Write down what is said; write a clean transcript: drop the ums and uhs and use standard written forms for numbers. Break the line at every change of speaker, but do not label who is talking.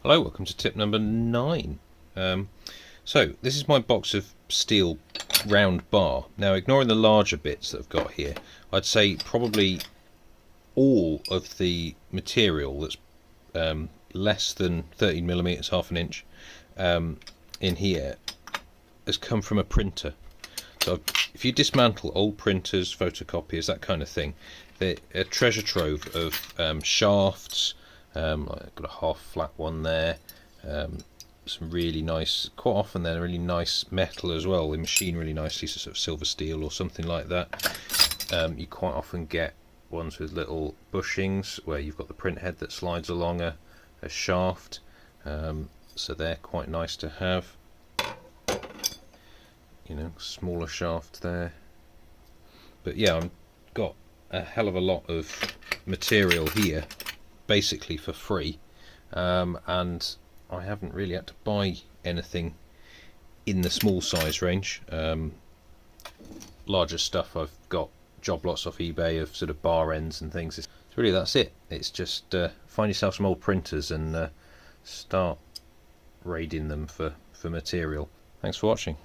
Hello, welcome to tip number 9. So this is my box of steel round bar. Now, ignoring the larger bits that I've got here, I'd say probably all of the material that's less than 13mm, half an inch, in here has come from a printer. So if you dismantle old printers, photocopiers, that kind of thing, they're a treasure trove of shafts. I've got a half flat one there, some really nice, quite often they're really nice metal as well, they machine really nicely, so sort of silver steel or something like that. You quite often get ones with little bushings where you've got the print head that slides along a shaft, so they're quite nice to have. You know, smaller shaft there. But yeah, I've got a hell of a lot of material here basically for free, and I haven't really had to buy anything in the small size range. Larger stuff I've got job lots off eBay of sort of bar ends and things. It's really, that's it. It's just find yourself some old printers and start raiding them for material. Thanks for watching.